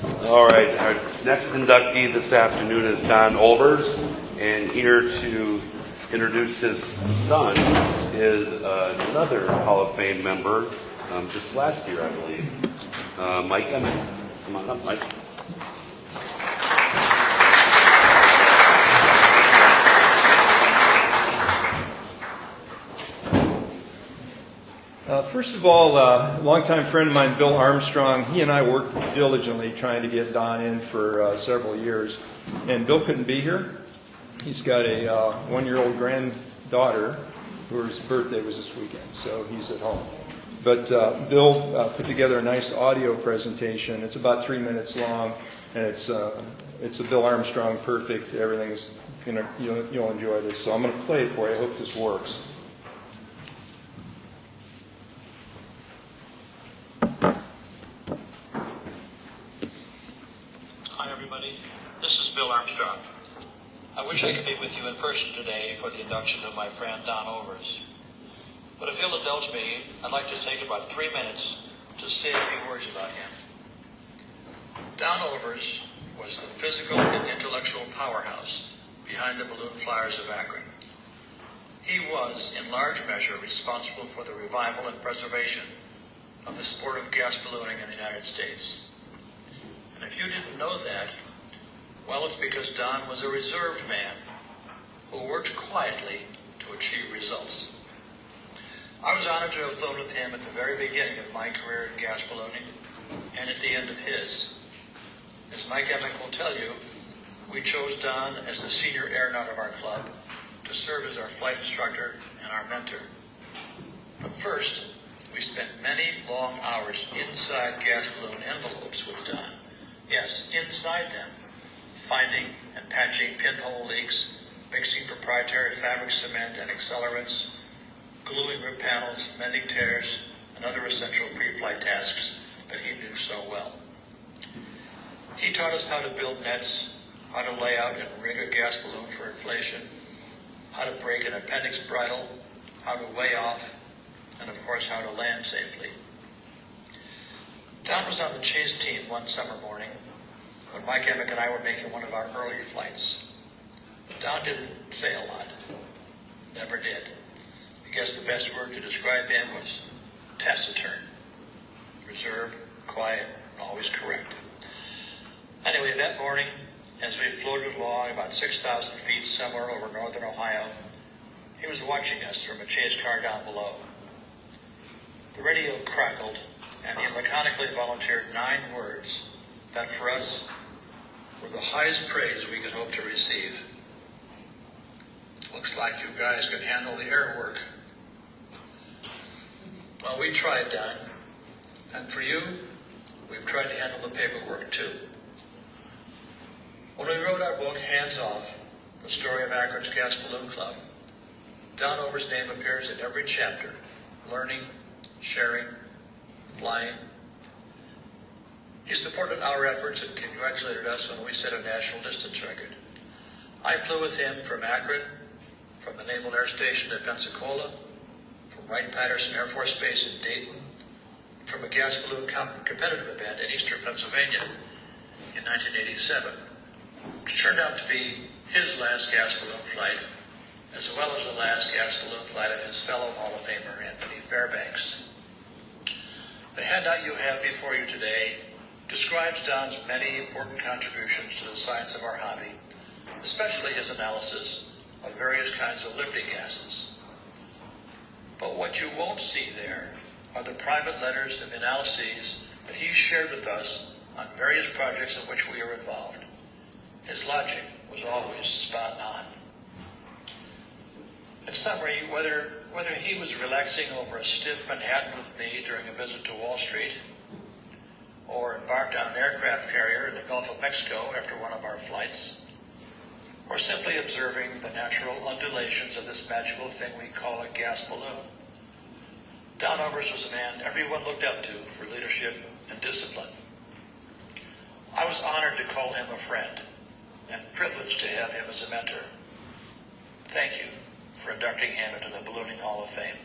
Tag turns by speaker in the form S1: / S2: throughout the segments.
S1: All right, our next inductee this afternoon is Don Olvers, and here to introduce his son is another Hall of Fame member, just last year, I believe, Mike Emmett. Come on up, Mike.
S2: First of all, a longtime friend of mine, Bill Armstrong, he and I worked diligently trying to get Don in for several years. And Bill couldn't be here. He's got a one-year-old granddaughter whose birthday was this weekend, so he's at home. But Bill put together a nice audio presentation. It's about 3 minutes long, and it's a Bill Armstrong perfect. Everything's you'll enjoy this. So I'm going to play it for you. I hope this works.
S3: Hi everybody, this is Bill Armstrong. I wish I could be with you in person today for the induction of my friend Don Olvers. But if you'll indulge me, I'd like to take about 3 minutes to say a few words about him. Don Olvers was the physical and intellectual powerhouse behind the Balloon Flyers of Akron. He was, in large measure, responsible for the revival and preservation of the sport of gas ballooning in the United States. And if you didn't know that, well, it's because Don was a reserved man who worked quietly to achieve results. I was honored to have flown with him at the very beginning of my career in gas ballooning and at the end of his. As Mike Emmett will tell you, we chose Don as the senior aeronaut of our club to serve as our flight instructor and our mentor. But first, we spent many long hours inside gas balloon envelopes with Don. Yes, inside them, finding and patching pinhole leaks, mixing proprietary fabric cement and accelerants, gluing rib panels, mending tears, and other essential pre-flight tasks that he knew so well. He taught us how to build nets, how to lay out and rig a gas balloon for inflation, how to break an appendix bridle, how to weigh off, and of course how to land safely. Don was on the chase team one summer morning when Mike Emmett and I were making one of our early flights. Don didn't say a lot. Never did. I guess the best word to describe him was taciturn. Reserved, quiet, and always correct. Anyway, that morning, as we floated along about 6,000 feet somewhere over northern Ohio, he was watching us from a chase car down below. The radio crackled, and he laconically volunteered 9 words that for us were the highest praise we could hope to receive. Looks like you guys can handle the air work. Well, we tried, Don. And for you, we've tried to handle the paperwork too. When we wrote our book, Hands Off, the story of Akron's Gas Balloon Club, Don Olvers' name appears in every chapter, learning, sharing, flying. He supported our efforts and congratulated us when we set a national distance record. I flew with him from Akron, from the Naval Air Station at Pensacola, from Wright-Patterson Air Force Base in Dayton, and from a gas balloon competitive event in eastern Pennsylvania in 1987, which turned out to be his last gas balloon flight, as well as the last gas balloon flight of his fellow Hall of Famer, Anthony Fairbanks. The handout you have before you today describes Don's many important contributions to the science of our hobby, especially his analysis of various kinds of lifting gases. But what you won't see there are the private letters and analyses that he shared with us on various projects in which we are involved. His logic was always spot on. In summary, whether he was relaxing over a stiff Manhattan with me during a visit to Wall Street, or embarked on an aircraft carrier in the Gulf of Mexico after one of our flights, or simply observing the natural undulations of this magical thing we call a gas balloon, Don Olvers was a man everyone looked up to for leadership and discipline. I was honored to call him a friend and privileged to have him as a mentor. Thank you for inducting him into the Ballooning Hall of Fame.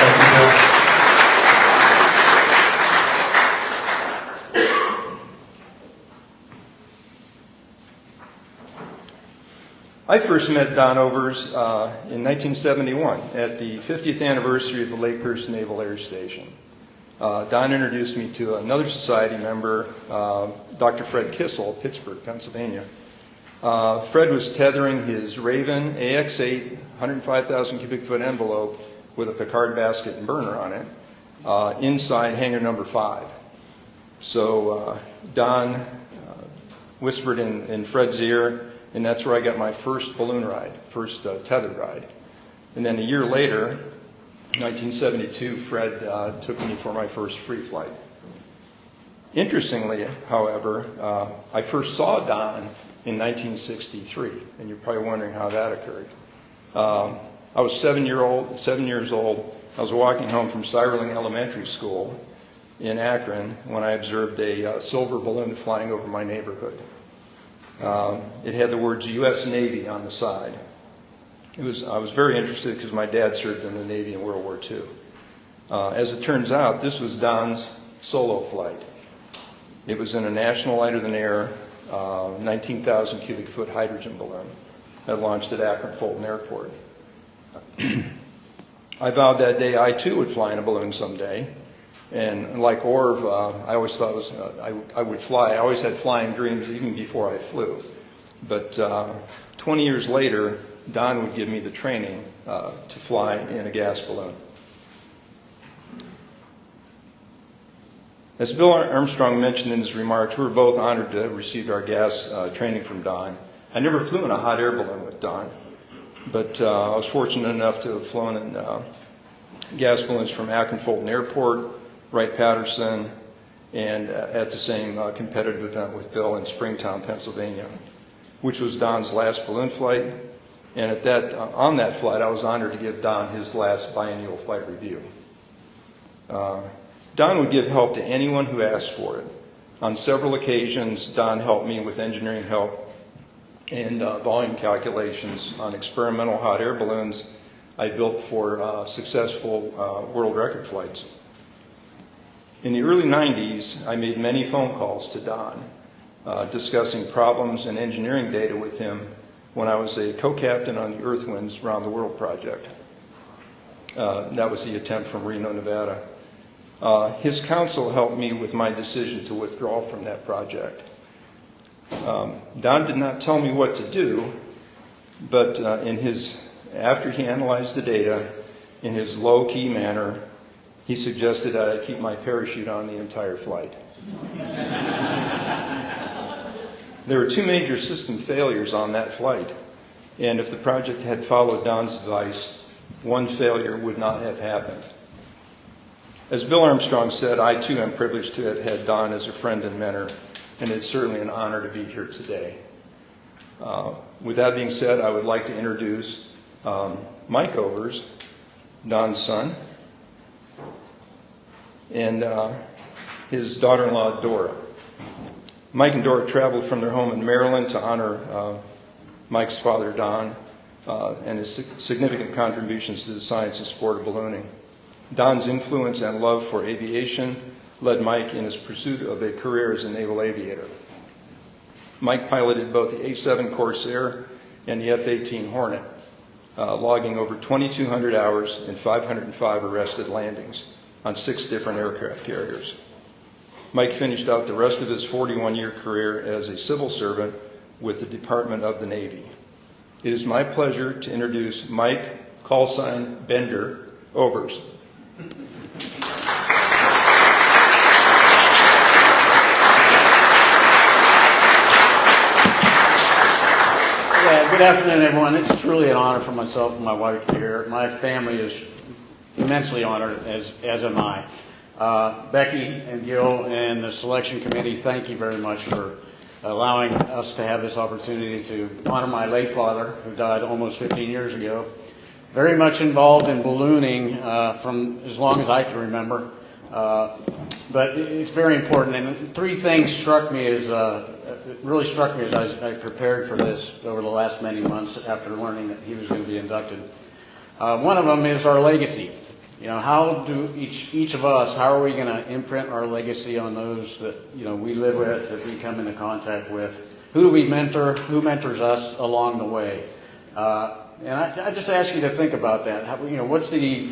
S4: Thank you, Bill.
S2: I first met Don Overs in 1971 at the 50th anniversary of the Lakehurst Naval Air Station. Don introduced me to another society member, Dr. Fred Kissel, Pittsburgh, Pennsylvania. Fred was tethering his Raven AX-8 105,000 cubic foot envelope with a Picard basket and burner on it inside hangar number 5. So Don whispered in Fred's ear, and that's where I got my first balloon ride, first tethered ride. And then a year later, 1972, Fred took me for my first free flight. Interestingly, however, I first saw Don in 1963, and you're probably wondering how that occurred. I was 7 years old. I was walking home from Sireling Elementary School in Akron when I observed a silver balloon flying over my neighborhood. It had the words U.S. Navy on the side. I was very interested because my dad served in the Navy in World War II. As it turns out, this was Don's solo flight. It was in a National Lighter Than Air 19,000 cubic foot hydrogen balloon that launched at Akron Fulton Airport. I vowed that day I too would fly in a balloon someday. And like Orv, I always thought I would fly. I always had flying dreams even before I flew. But 20 years later, Don would give me the training to fly in a gas balloon. As Bill Armstrong mentioned in his remarks, we were both honored to have received our gas training from Don. I never flew in a hot air balloon with Don, but I was fortunate enough to have flown in gas balloons from Akron Fulton Airport, Wright-Patterson, and at the same competitive event with Bill in Springtown, Pennsylvania, which was Don's last balloon flight. And on that flight, I was honored to give Don his last biennial flight review. Don would give help to anyone who asked for it. On several occasions, Don helped me with engineering help and volume calculations on experimental hot air balloons I built for successful world record flights. In the early 90s, I made many phone calls to Don, discussing problems and engineering data with him when I was a co-captain on the Earth Winds Round the World project. That was the attempt from Reno, Nevada. His counsel helped me with my decision to withdraw from that project. Don did not tell me what to do, but after he analyzed the data, in his low-key manner, he suggested that I keep my parachute on the entire flight. There were 2 major system failures on that flight, and if the project had followed Don's advice, one failure would not have happened. As Bill Armstrong said, I too am privileged to have had Don as a friend and mentor, and it's certainly an honor to be here today. With that being said, I would like to introduce Mike Overs, Don's son, and his daughter-in-law, Dora. Mike and Dora traveled from their home in Maryland to honor Mike's father, Don, and his significant contributions to the science and sport of ballooning. Don's influence and love for aviation led Mike in his pursuit of a career as a naval aviator. Mike piloted both the A-7 Corsair and the F-18 Hornet, logging over 2,200 hours and 505 arrested landings on 6 different aircraft carriers. Mike finished out the rest of his 41-year career as a civil servant with the Department of the Navy. It is my pleasure to introduce Mike, callsign Bender, Overs.
S4: Good afternoon, everyone. It's truly an honor for myself and my wife to be here. My family is immensely honored, as am I. Becky and Gil and the selection committee, thank you very much for allowing us to have this opportunity to honor my late father, who died almost 15 years ago. Very much involved in ballooning from as long as I can remember. But it's very important, and 3 things really struck me as I prepared for this over the last many months after learning that he was going to be inducted. One of them is our legacy. You know, how do each of us, how are we going to imprint our legacy on those that, you know, we live with, that we come into contact with? Who do we mentor? Who mentors us along the way? And I just ask you to think about that. How, what's the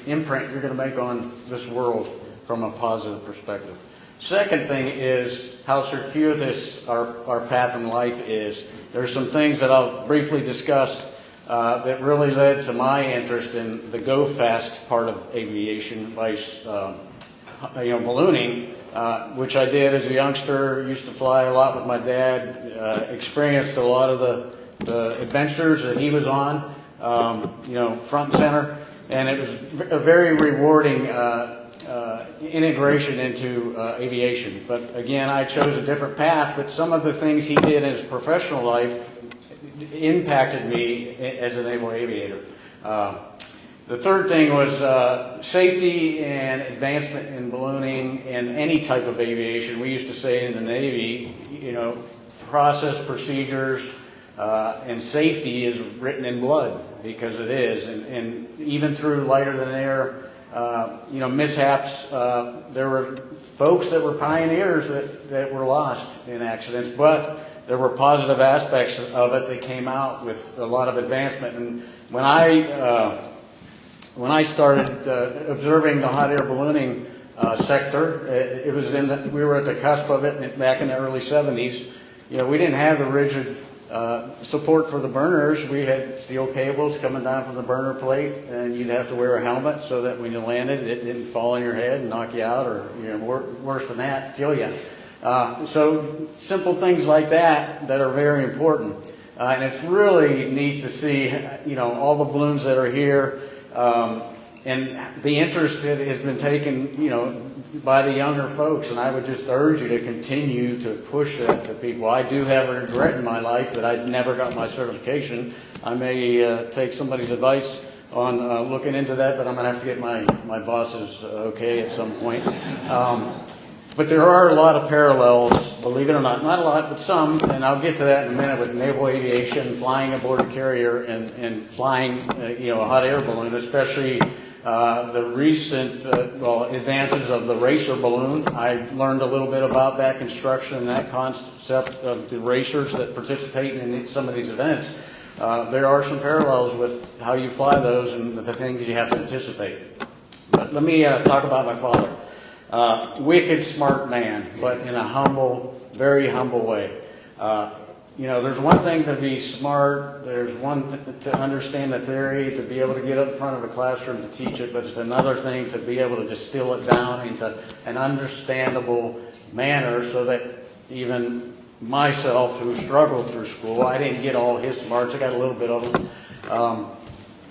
S4: imprint you're going to make on this world from a positive perspective? Second thing is how circuitous our path in life is. There's some things that I'll briefly discuss that really led to my interest in the go fast part of aviation, ballooning, which I did as a youngster. Used to fly a lot with my dad. Experienced a lot of the adventures that he was on, front and center, and it was a very rewarding integration into aviation. But again, I chose a different path, but some of the things he did in his professional life impacted me as a naval aviator. The third thing was safety and advancement in ballooning and any type of aviation. We used to say in the Navy, process, procedures, and safety is written in blood, because it is. And even through lighter than air, mishaps, there were folks that were pioneers that were lost in accidents, but there were positive aspects of it that came out with a lot of advancement. And when I started observing the hot air ballooning sector, it was we were at the cusp of it back in the early 70s. We didn't have the rigid support for the burners. We had steel cables coming down from the burner plate, and you'd have to wear a helmet so that when you landed, it didn't fall on your head and knock you out, or worse than that, kill you. So simple things like that are very important. And it's really neat to see, all the balloons that are here, and the interest that has been taken, by the younger folks. And I would just urge you to continue to push that to people. I do have a regret in my life that I never got my certification. I may take somebody's advice on looking into that, but I'm going to have to get my boss's okay at some point. But there are a lot of parallels, believe it or not. Not a lot, but some, and I'll get to that in a minute, with naval aviation, flying aboard a carrier, and flying, a hot air balloon, especially the recent advances of the racer balloon. I learned a little bit about that construction and that concept of the racers that participate in some of these events. There are some parallels with how you fly those and the things you have to anticipate. But let me talk about my father. Wicked smart man, but in a very humble way. There's one thing to be smart, there's one to understand the theory, to be able to get up in front of a classroom to teach it, but it's another thing to be able to distill it down into an understandable manner so that even myself, who struggled through school, I didn't get all his smarts, I got a little bit of them,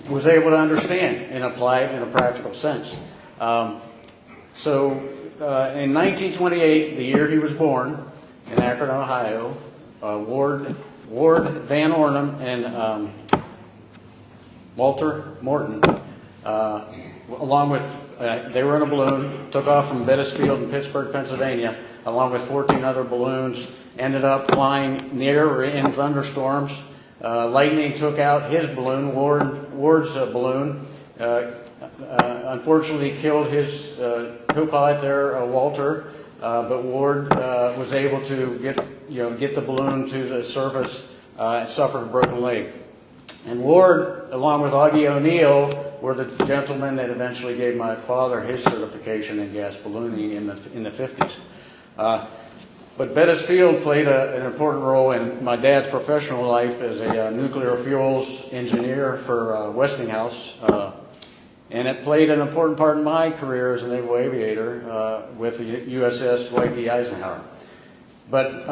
S4: was able to understand and apply it in a practical sense. So in 1928, the year he was born, in Akron, Ohio, Ward Van Ornum and Walter Morton, along with, they were in a balloon, took off from Bettis Field in Pittsburgh, Pennsylvania, along with 14 other balloons, ended up flying near or in thunderstorms. Lightning took out his balloon, Ward's balloon. Unfortunately killed his co-pilot there, Walter, but Ward was able to get the balloon to the surface, suffered a broken leg. And Ward, along with Augie O'Neill, were the gentlemen that eventually gave my father his certification in gas ballooning in the 50s. But Bettis Field played an important role in my dad's professional life as a nuclear fuels engineer for Westinghouse. And it played an important part in my career as a naval aviator with the USS Dwight D. Eisenhower. But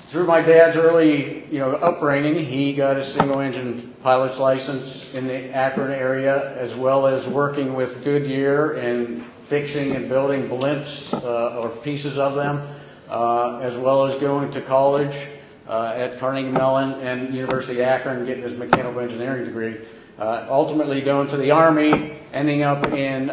S4: through my dad's early, upbringing, he got a single-engine pilot's license in the Akron area, as well as working with Goodyear and fixing and building blimps or pieces of them, as well as going to college at Carnegie Mellon and University of Akron, getting his mechanical engineering degree. Ultimately going to the Army, ending up in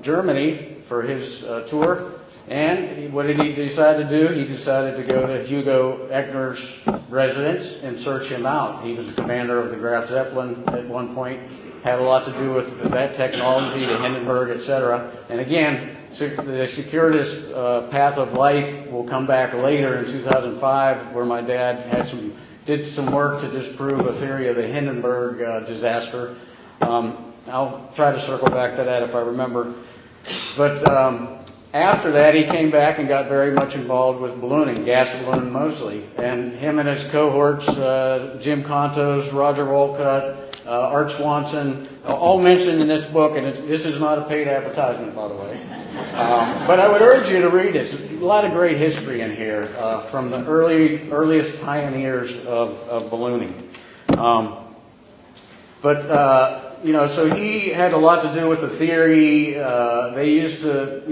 S4: Germany for his tour. And what did he decide to do? He decided to go to Hugo Echner's residence and search him out. He was the commander of the Graf Zeppelin at one point, had a lot to do with that technology, the Hindenburg, etc. And again, the circuitous path of life will come back later in 2005, where my dad had some did some work to disprove a theory of the Hindenburg disaster. I'll try to circle back to that if I remember. But after that, he came back and got very much involved with ballooning, gas balloon mostly. And him and his cohorts, Jim Contos, Roger Wolcott, Art Swanson, all mentioned in this book, and this is not a paid advertisement, by the way. But I would urge you to read it. There's a lot of great history in here from the earliest pioneers of ballooning. So he had a lot to do with the theory. They used to,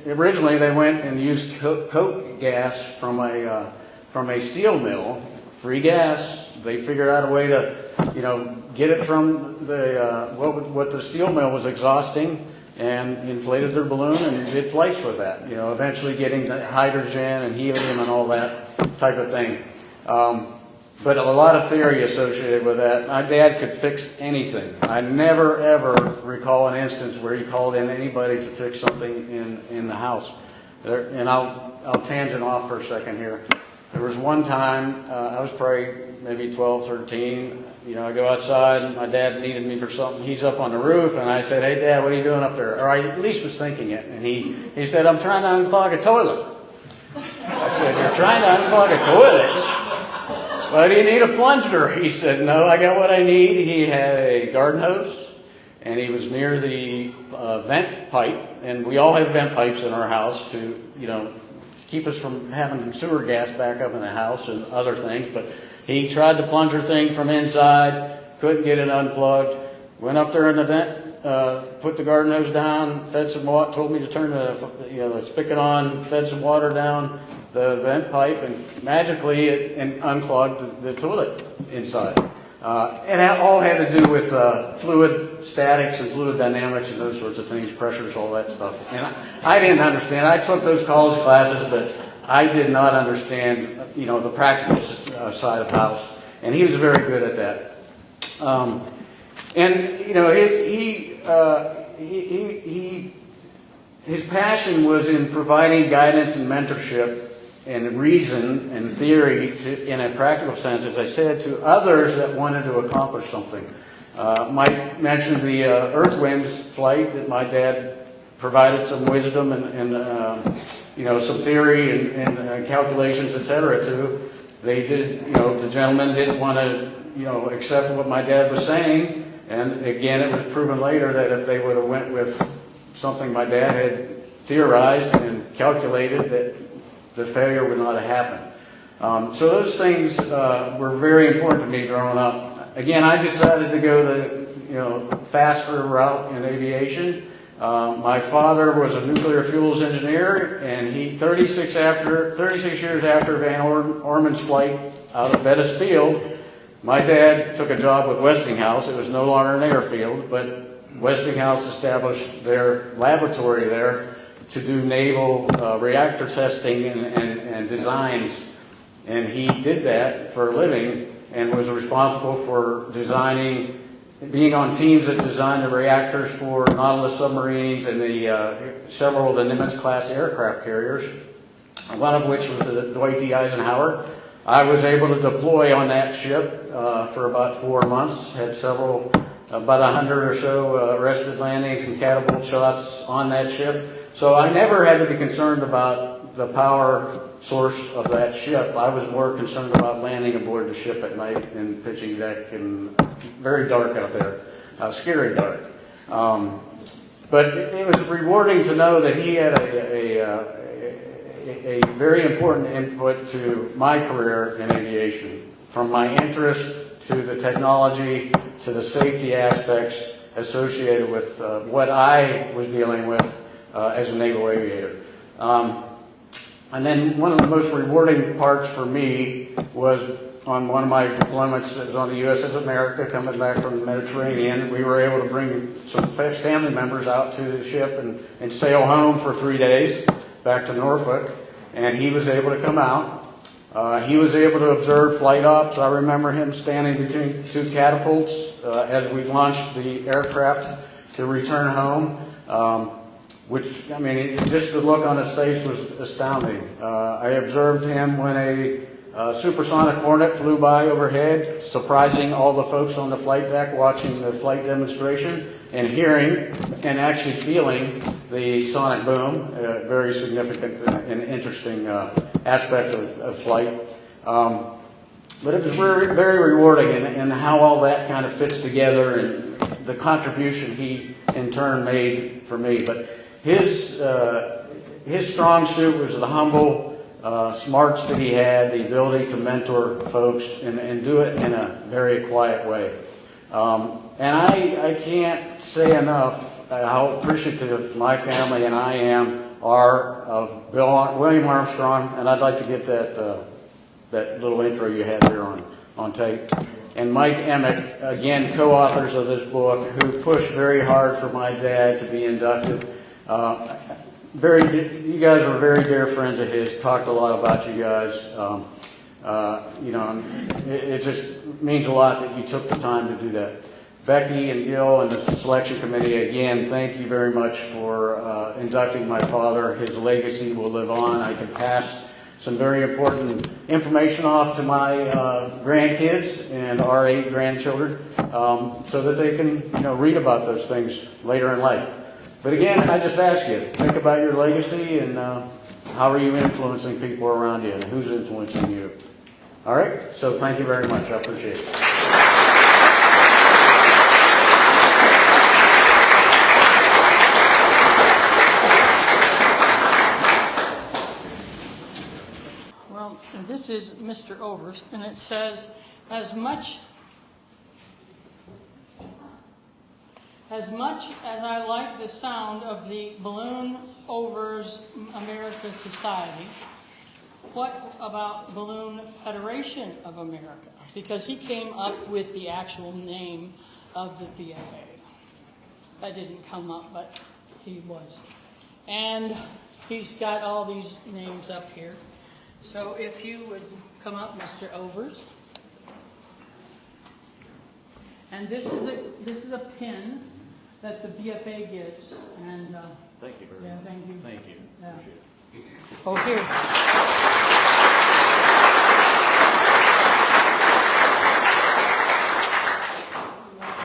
S4: originally they went and used coke gas from a steel mill, free gas. They figured out a way to, get it from the what the steel mill was exhausting, and inflated their balloon and did flights with that. Eventually getting the hydrogen and helium and all that type of thing. But a lot of theory associated with that. My dad could fix anything. I never ever recall an instance where he called in anybody to fix something in the house. And I'll tangent off for a second here. There was one time, I was probably maybe 12, 13. I go outside and my dad needed me for something. He's up on the roof and I said, "Hey Dad, what are you doing up there?" Or I at least was thinking it. And he said, "I'm trying to unclog a toilet." I said, "You're trying to unclog a toilet? Well, do you need a plunger?" He said, "No, I got what I need." He had a garden hose and he was near the vent pipe. And we all have vent pipes in our house to, keep us from having sewer gas back up in the house and other things. But he tried the plunger thing from inside, couldn't get it unplugged, went up there in the vent, put the garden hose down, fed some water, told me to turn the spigot on, fed some water down the vent pipe, and magically it unclogged the toilet inside. And that all had to do with fluid statics and fluid dynamics and those sorts of things, pressures, all that stuff. And I didn't understand. I took those college classes, but I did not understand, the practical side of house. And he was very good at that. His passion was in providing guidance and mentorship and reason and theory in a practical sense, as I said, to others that wanted to accomplish something. Mike mentioned the Earth Winds flight that my dad provided some wisdom and some theory and calculations, etc. to. They did, the gentleman didn't want to, accept what my dad was saying. And again, it was proven later that if they would have went with something my dad had theorized and calculated, that the failure would not have happened. So those things were very important to me growing up. Again, I decided to go the faster route in aviation. My father was a nuclear fuels engineer, and he 36 years after Van Orman's flight out of Bettis Field, my dad took a job with Westinghouse. It was no longer an airfield, but Westinghouse established their laboratory there to do naval reactor testing and designs. And he did that for a living and was responsible for designing, being on teams that designed the reactors for Nautilus submarines and several of the Nimitz-class aircraft carriers, one of which was the Dwight D. Eisenhower. I was able to deploy on that ship for about 4 months, had about 100 or so arrested landings and catapult shots on that ship. So I never had to be concerned about the power source of that ship. I was more concerned about landing aboard the ship at night and pitching deck, and very dark out there, scary dark. But it was rewarding to know that he had a very important input to my career in aviation, from my interest to the technology to the safety aspects associated with what I was dealing with as a naval aviator. And then one of the most rewarding parts for me was on one of my deployments. It was on the USS America, coming back from the Mediterranean. We were able to bring some family members out to the ship and sail home for 3 days back to Norfolk. And he was able to come out. He was able to observe flight ops. I remember him standing between two catapults as we launched the aircraft to return home. Which, just the look on his face was astounding. I observed him when Supersonic Hornet flew by overhead, surprising all the folks on the flight deck watching the flight demonstration and hearing and actually feeling the sonic boom, a very significant and interesting aspect of flight. But it was very, very rewarding in how all that kind of fits together and the contribution he in turn made for me. But his strong suit was the humble smarts that he had, the ability to mentor folks and do it in a very quiet way. And I can't say enough how appreciative my family and I are of William Armstrong, and I'd like to get that little intro you had there on tape. And Mike Emick, again, co-authors of this book, who pushed very hard for my dad to be inducted. You guys were very dear friends of his, talked a lot about you guys. It just means a lot that you took the time to do that. Becky and Gil and the selection committee, again, thank you very much for inducting my father. His legacy will live on. I can pass some very important information off to my grandkids and our 8 grandchildren so that they can read about those things later in life. But again, I just ask you, think about your legacy and how are you influencing people around you and who's influencing you. All right? So thank you very much. I appreciate it.
S5: Well, this is Mr. Overs, and it says, as much as I like the sound of the Balloon Overs America Society, what about Balloon Federation of America? Because he came up with the actual name of the BFA. That didn't come up, but he was. And he's got all these names up here. So if you would come up, Mr. Overs. And this is a pin that the BFA gives. And
S4: Thank you very much.
S5: Thank you.
S4: Thank you.
S5: Yeah.
S4: Appreciate it.
S5: Oh, here.